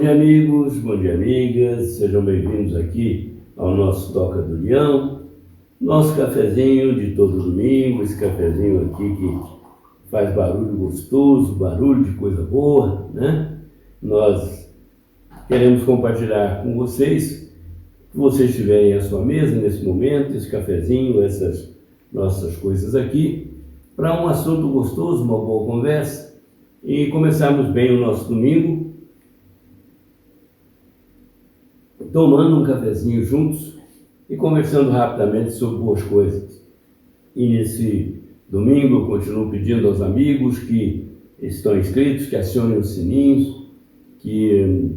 Bom dia, amigos, bom dia, amigas, sejam bem-vindos aqui ao nosso Toca do Leão, nosso cafezinho de todo domingo, esse cafezinho aqui que faz barulho gostoso, barulho de coisa boa, né? Nós queremos compartilhar com vocês, que vocês tiverem a sua mesa nesse momento, esse cafezinho, essas nossas coisas aqui, para um assunto gostoso, uma boa conversa, e começarmos bem o nosso domingo, tomando um cafezinho juntos e conversando rapidamente sobre boas coisas. E nesse domingo eu continuo pedindo aos amigos que estão inscritos, que acionem os sininhos, que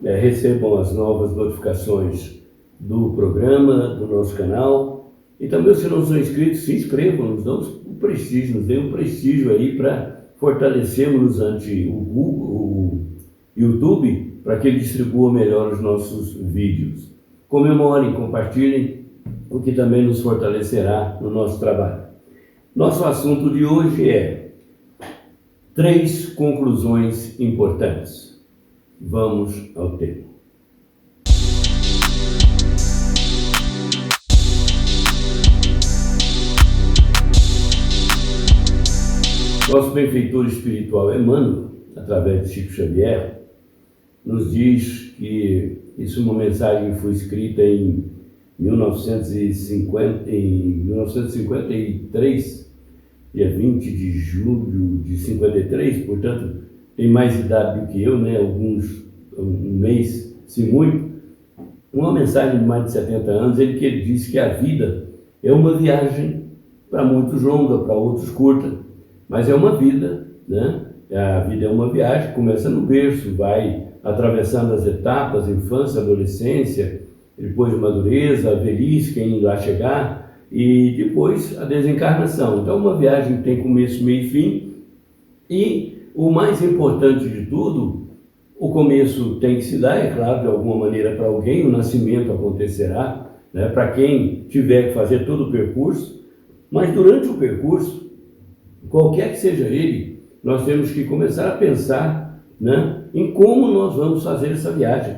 recebam as novas notificações do programa, do nosso canal. E também, se não são inscritos, se inscrevam, nos dão o prestígio, nos deem um prestígio aí para fortalecermos ante o Google, o YouTube, para que ele distribua melhor os nossos vídeos. Comemorem, compartilhem, o que também nos fortalecerá no nosso trabalho. Nosso assunto de hoje é 3 conclusões importantes. Vamos ao tema. Nosso benfeitor espiritual Emmanuel, através de Chico Xavier, nos diz que isso é uma mensagem que foi escrita em 1953, dia 20 de julho de 53, portanto, tem mais idade do que eu, né? Um mês, se muito. Uma mensagem de mais de 70 anos, ele diz que a vida é uma viagem, para muitos longa, para outros curta, mas é uma vida, né? A vida é uma viagem, começa no berço, vai atravessando as etapas, infância, adolescência, depois a madureza, a velhice, quem lá chegar, e depois a desencarnação. Então, uma viagem que tem começo, meio e fim, e o mais importante de tudo, o começo tem que se dar, é claro, de alguma maneira para alguém, o nascimento acontecerá, né, para quem tiver que fazer todo o percurso, mas durante o percurso, qualquer que seja ele, nós temos que começar a pensar, né, em como nós vamos fazer essa viagem,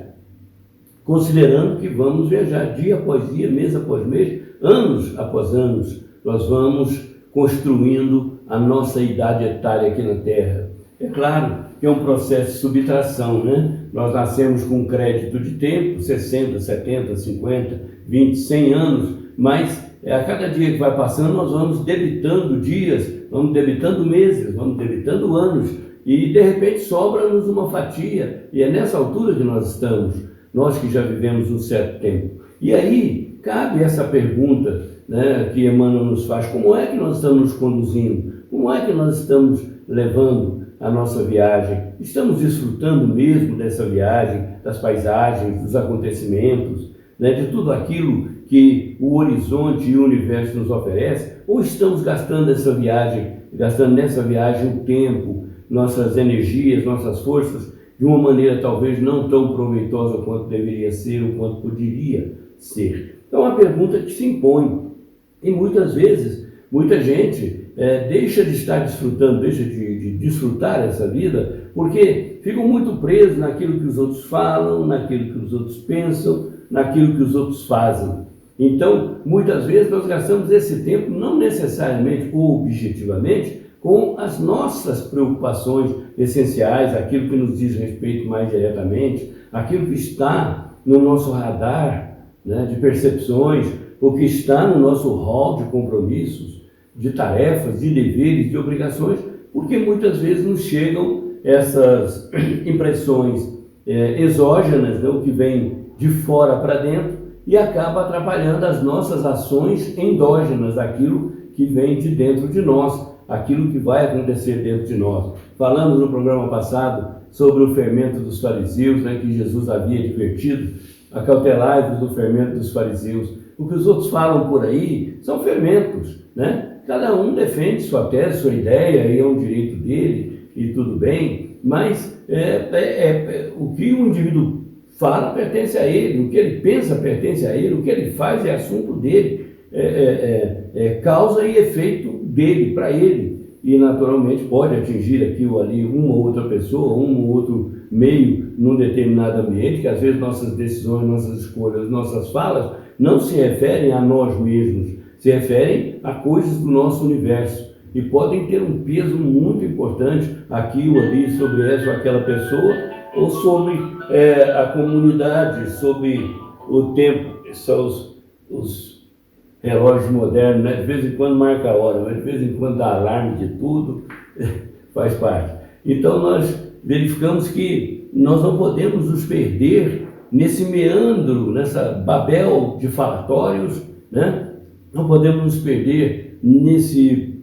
considerando que vamos viajar dia após dia, mês após mês, anos após anos, nós vamos construindo a nossa idade etária aqui na Terra. É claro que é um processo de subtração, né? Nós nascemos com um crédito de tempo, 60, 70, 50, 20, 100 anos, mas a cada dia que vai passando nós vamos debitando dias, vamos debitando meses, vamos debitando anos, e de repente sobra-nos uma fatia, e é nessa altura que nós estamos, nós que já vivemos um certo tempo. E aí cabe essa pergunta, né, que Emmanuel nos faz: como é que nós estamos nos conduzindo? Como é que nós estamos levando a nossa viagem? Estamos desfrutando mesmo dessa viagem, das paisagens, dos acontecimentos, né, de tudo aquilo que o horizonte e o universo nos oferece? Ou estamos gastando nessa viagem o tempo, nossas energias, nossas forças, de uma maneira talvez não tão proveitosa quanto deveria ser ou quanto poderia ser? Então, é uma pergunta que se impõe. E muitas vezes, muita gente deixa de estar desfrutando, deixa de desfrutar essa vida, porque ficam muito presos naquilo que os outros falam, naquilo que os outros pensam, naquilo que os outros fazem. Então, muitas vezes nós gastamos esse tempo, não necessariamente ou objetivamente, com as nossas preocupações essenciais, aquilo que nos diz respeito mais diretamente, aquilo que está no nosso radar, né, de percepções, o que está no nosso rol de compromissos, de tarefas, de deveres, de obrigações, porque muitas vezes nos chegam essas impressões exógenas, né, o que vem de fora para dentro, e acaba atrapalhando as nossas ações endógenas, aquilo que vem de dentro de nós, aquilo que vai acontecer dentro de nós. Falamos no programa passado sobre o fermento dos fariseus, né, que Jesus havia advertido: acautelai-vos do fermento dos fariseus. O que os outros falam por aí são fermentos, né? Cada um defende sua tese, sua ideia, e é um direito dele, e tudo bem, mas o que o indivíduo fala pertence a ele, o que ele pensa pertence a ele, o que ele faz é assunto dele, causa e efeito dele, para ele, e naturalmente pode atingir aqui ou ali uma ou outra pessoa, um ou outro meio, num determinado ambiente, que às vezes nossas decisões, nossas escolhas, nossas falas não se referem a nós mesmos, se referem a coisas do nosso universo e podem ter um peso muito importante aqui ou ali sobre essa ou aquela pessoa ou sobre a comunidade, sobre o tempo. São os relógios modernos, né? De vez em quando marca a hora, mas de vez em quando dá alarme de tudo, faz parte. Então nós verificamos que nós não podemos nos perder nesse meandro, nessa babel de falatórios, né? Não podemos nos perder nesse,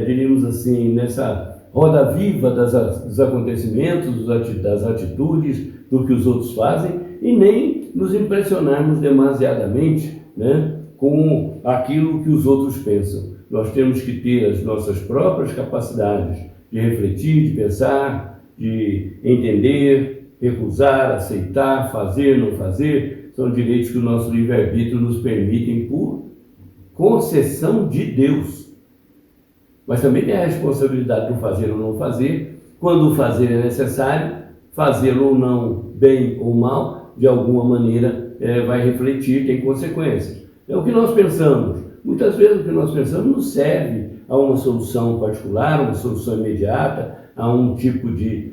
diríamos assim, nessa roda viva dos acontecimentos, das atitudes, do que os outros fazem, e nem nos impressionarmos demasiadamente, né, com aquilo que os outros pensam. Nós temos que ter as nossas próprias capacidades de refletir, de pensar, de entender, recusar, aceitar, fazer, não fazer. São direitos que o nosso livre-arbítrio nos permitem por concessão de Deus. Mas também tem a responsabilidade do fazer ou não fazer. Quando o fazer é necessário, fazê-lo ou não, bem ou mal, de alguma maneira vai refletir, tem consequências. É o que nós pensamos. Muitas vezes o que nós pensamos não serve a uma solução particular, uma solução imediata, a um tipo de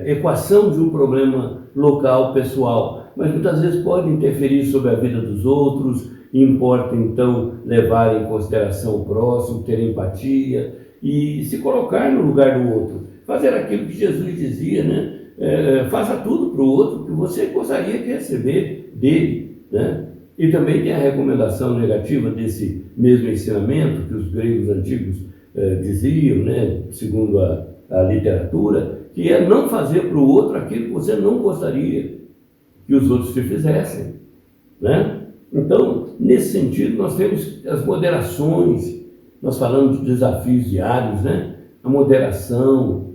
equação de um problema local, pessoal, mas muitas vezes pode interferir sobre a vida dos outros. Importa então levar em consideração o próximo, ter empatia e se colocar no lugar do outro, fazer aquilo que Jesus dizia, né? Faça tudo para o outro que você gostaria de receber dele, né? E também tem a recomendação negativa desse mesmo ensinamento que os gregos antigos diziam, né? Segundo a literatura, que é não fazer para o outro aquilo que você não gostaria que os outros te fizessem, né? Então, nesse sentido, nós temos as moderações, nós falamos de desafios diários, né? A moderação,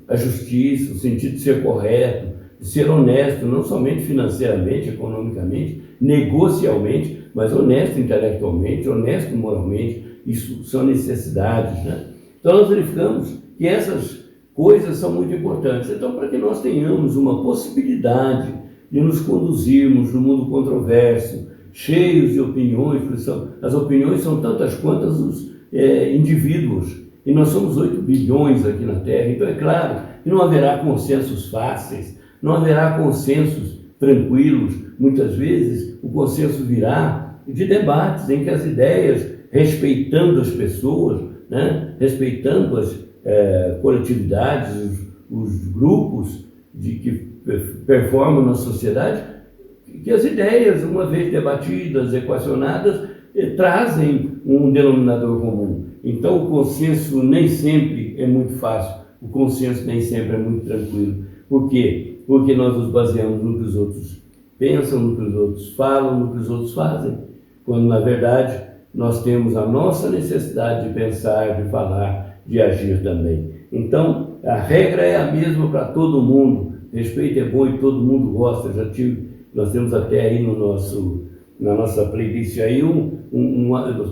a justiça, o sentido de ser correto, de ser honesto, não somente financeiramente, economicamente, negocialmente, mas honesto intelectualmente, honesto moralmente. Isso são necessidades, né? Então, nós verificamos que essas coisas são muito importantes. Então, para que nós tenhamos uma possibilidade de nos conduzirmos no mundo controverso, cheios de opiniões, porque as opiniões são tantas quantas os indivíduos, e nós somos 8 bilhões aqui na Terra, então é claro que não haverá consensos fáceis, não haverá consensos tranquilos. Muitas vezes o consenso virá de debates em que as ideias, respeitando as pessoas, né, respeitando as coletividades, os grupos que performam na sociedade, que as ideias, uma vez debatidas, equacionadas, trazem um denominador comum. Então o consenso nem sempre é muito fácil, o consenso nem sempre é muito tranquilo. Por quê? Porque nós nos baseamos no que os outros pensam, no que os outros falam, no que os outros fazem, quando na verdade nós temos a nossa necessidade de pensar, de falar, de agir também. Então a regra é a mesma para todo mundo. Respeito é bom e todo mundo gosta. Nós temos até aí na nossa playlist aí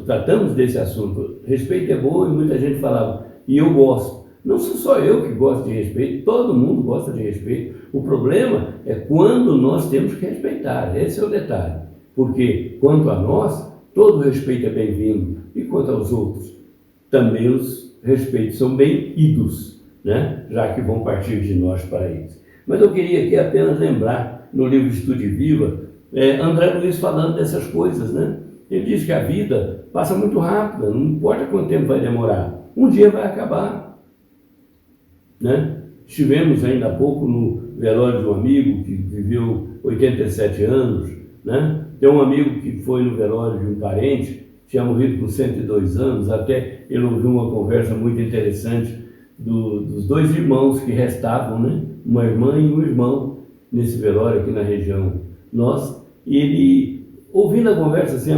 tratamos desse assunto. Respeito é bom e muita gente falava, e eu gosto. Não sou só eu que gosto de respeito, todo mundo gosta de respeito. O problema é quando nós temos que respeitar, esse é o detalhe. Porque quanto a nós, todo respeito é bem-vindo, e quanto aos outros, também os respeitos são bem-idos, né? Já que vão partir de nós para eles. Mas eu queria aqui apenas lembrar, no livro Estude Viva, André Luiz falando dessas coisas, né? Ele diz que a vida passa muito rápida, não importa quanto tempo vai demorar, um dia vai acabar, né? Estivemos ainda há pouco no velório de um amigo que viveu 87 anos, né? Tem um amigo que foi no velório de um parente, tinha morrido com 102 anos, até ele ouviu uma conversa muito interessante dos 2 irmãos que restavam, né? Uma irmã e um irmão, nesse velório aqui na região nossa, e ele, ouvindo a conversa assim,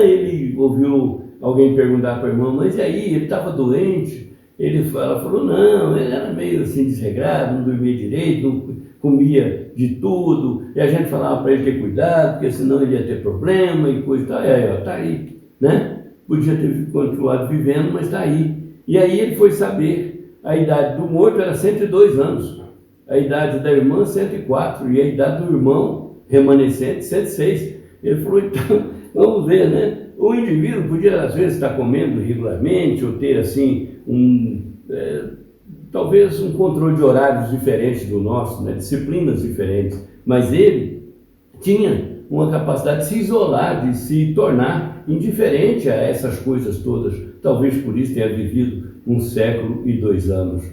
ele ouviu alguém perguntar para a irmã, mas e aí, ele estava doente? Ela falou, não, ele era meio assim desregrado, não dormia direito, não comia de tudo, e a gente falava para ele ter cuidado, porque senão ele ia ter problema e coisa e tal. E aí, ó, tá aí, né? Podia ter continuado vivendo, mas está aí. E aí ele foi saber, a idade do morto era 102 anos. a idade da irmã 104 e a idade do irmão remanescente 106. Ele falou, então, vamos ver, né? O indivíduo podia, às vezes, estar comendo regularmente ou ter, assim, talvez um controle de horários diferentes do nosso, né? Disciplinas diferentes, mas ele tinha uma capacidade de se isolar, de se tornar indiferente a essas coisas todas. Talvez por isso tenha vivido 1 século e 2 anos.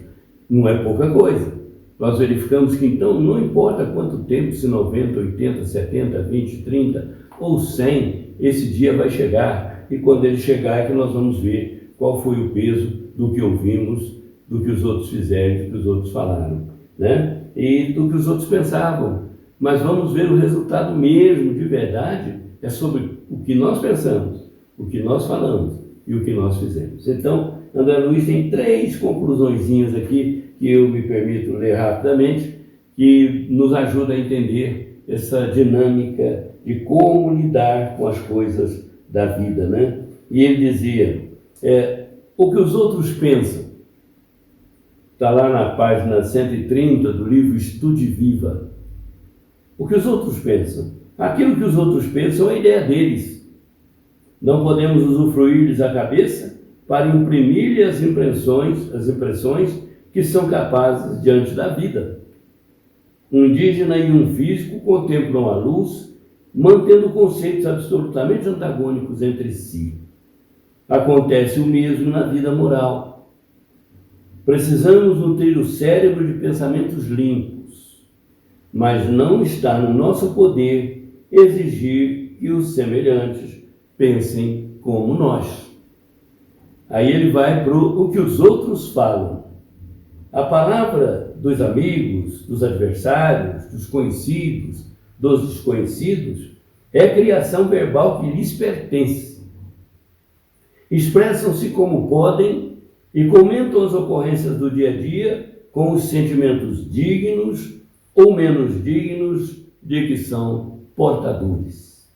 Não é pouca coisa. Nós verificamos que, então, não importa quanto tempo, se 90, 80, 70, 20, 30 ou 100, esse dia vai chegar. E quando ele chegar é que nós vamos ver qual foi o peso do que ouvimos, do que os outros fizeram, do que os outros falaram, né? E do que os outros pensavam. Mas vamos ver o resultado mesmo, de verdade, é sobre o que nós pensamos, o que nós falamos e o que nós fizemos. Então, André Luiz tem 3 conclusõezinhas aqui, que eu me permito ler rapidamente, que nos ajuda a entender essa dinâmica de como lidar com as coisas da vida, né? E ele dizia, o que os outros pensam, está lá na página 130 do livro Estude Viva. O que os outros pensam? Aquilo que os outros pensam é a ideia deles. Não podemos usufruir-lhes a cabeça para imprimir-lhe as impressões que são capazes diante da vida. Um indígena e um físico contemplam a luz, mantendo conceitos absolutamente antagônicos entre si. Acontece o mesmo na vida moral. Precisamos nutrir o cérebro de pensamentos limpos, mas não está no nosso poder exigir que os semelhantes pensem como nós. Aí ele vai para o que os outros falam. A palavra dos amigos, dos adversários, dos conhecidos, dos desconhecidos, é a criação verbal que lhes pertence. Expressam-se como podem e comentam as ocorrências do dia a dia com os sentimentos dignos ou menos dignos de que são portadores.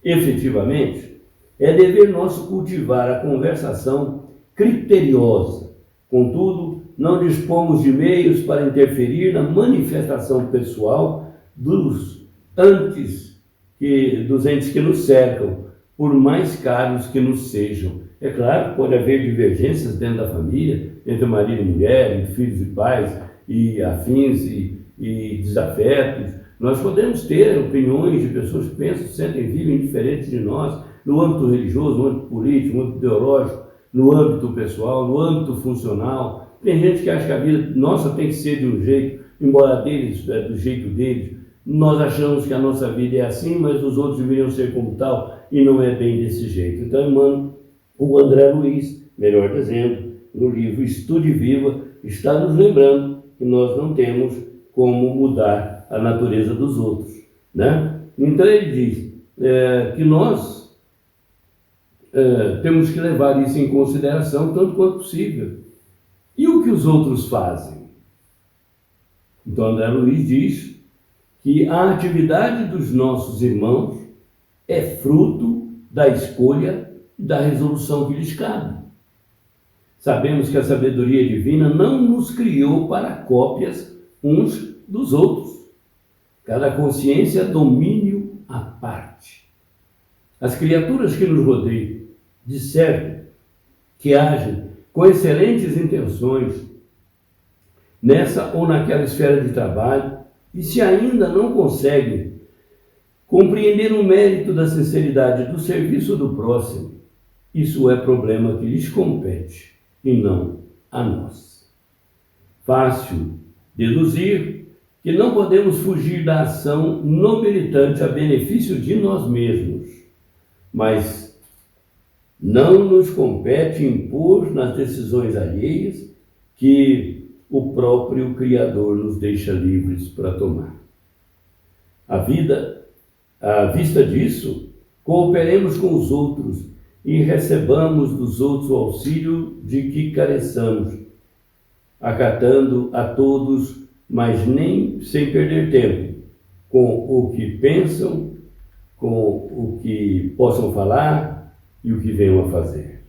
Efetivamente, é dever nosso cultivar a conversação criteriosa. Contudo, não dispomos de meios para interferir na manifestação pessoal dos entes que nos cercam, por mais caros que nos sejam. É claro que pode haver divergências dentro da família, entre marido e mulher, entre filhos e pais, e afins e desafetos. Nós podemos ter opiniões de pessoas que pensam, sentem, vivem diferentes de nós, no âmbito religioso, no âmbito político, no âmbito ideológico, no âmbito pessoal, no âmbito funcional. Tem gente que acha que a vida nossa tem que ser de um jeito, embora deles é do jeito deles. Nós achamos que a nossa vida é assim, mas os outros deveriam ser como tal, e não é bem desse jeito. Então, irmão, o André Luiz, melhor dizendo, no livro Estude Viva, está nos lembrando que nós não temos como mudar a natureza dos outros, né? Então ele diz que nós temos que levar isso em consideração tanto quanto possível. E o que os outros fazem? Então André Luiz diz que a atividade dos nossos irmãos é fruto da escolha e da resolução que lhes cabe. Sabemos que a sabedoria divina não nos criou para cópias uns dos outros. Cada consciência é domínio à parte. As criaturas que nos rodeiam, de certo, que agem com excelentes intenções nessa ou naquela esfera de trabalho, e se ainda não conseguem compreender o mérito da sinceridade do serviço do próximo, isso é problema que lhes compete e não a nós. Fácil deduzir que não podemos fugir da ação não militante a benefício de nós mesmos, mas não nos compete impor nas decisões alheias que o próprio Criador nos deixa livres para tomar. À vista disso, cooperemos com os outros e recebamos dos outros o auxílio de que careçamos, acatando a todos, mas nem sem perder tempo, com o que pensam, com o que possam falar e o que venham a fazer.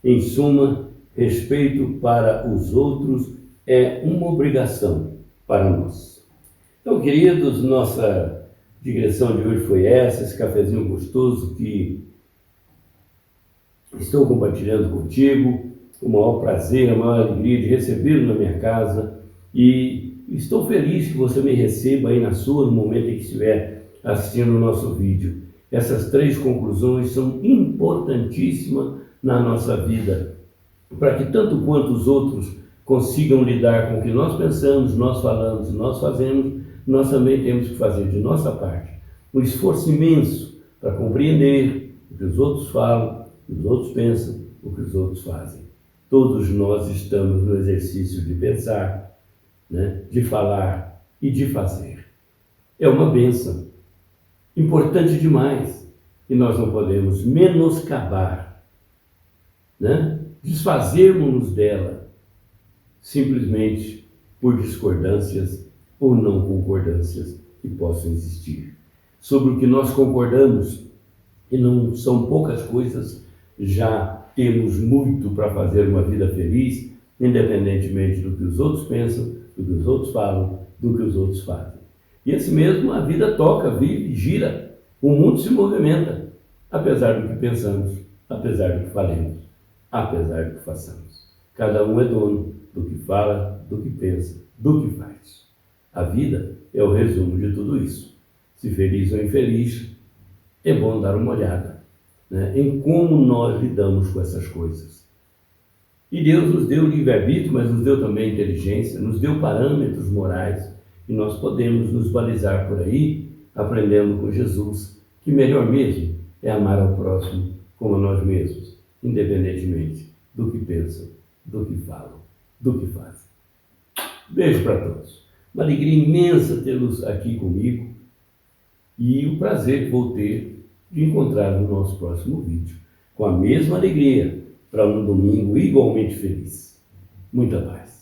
Em suma, respeito para os outros é uma obrigação para nós. Então, queridos, nossa digressão de hoje foi essa, esse cafezinho gostoso que estou compartilhando contigo, o maior prazer, a maior alegria de recebê-lo na minha casa, e estou feliz que você me receba aí na sua, no momento em que estiver assistindo o nosso vídeo. Essas 3 conclusões são importantíssimas na nossa vida, para que tanto quanto os outros consigam lidar com o que nós pensamos, nós falamos, nós fazemos, nós também temos que fazer de nossa parte um esforço imenso para compreender o que os outros falam, o que os outros pensam, o que os outros fazem. Todos nós estamos no exercício de pensar, né, de falar e de fazer. É uma bênção, importante demais, e nós não podemos menoscabar, né, desfazermos-nos dela, simplesmente por discordâncias ou não concordâncias que possam existir. Sobre o que nós concordamos, e não são poucas coisas, já temos muito para fazer uma vida feliz, independentemente do que os outros pensam, do que os outros falam, do que os outros fazem. E assim mesmo a vida toca, vive, gira, o mundo se movimenta, apesar do que pensamos, apesar do que falemos, apesar do que façamos. Cada um é dono do que fala, do que pensa, do que faz. A vida é o resumo de tudo isso. Se feliz ou infeliz, é bom dar uma olhada, né, em como nós lidamos com essas coisas. E Deus nos deu livre-arbítrio, mas nos deu também inteligência, nos deu parâmetros morais, e nós podemos nos balizar por aí, aprendendo com Jesus, que melhor mesmo é amar ao próximo como a nós mesmos, independentemente do que pensam, do que falam, do que fazem. Beijo para todos. Uma alegria imensa tê-los aqui comigo e o prazer que vou ter de encontrar no nosso próximo vídeo, com a mesma alegria, para um domingo igualmente feliz. Muita paz.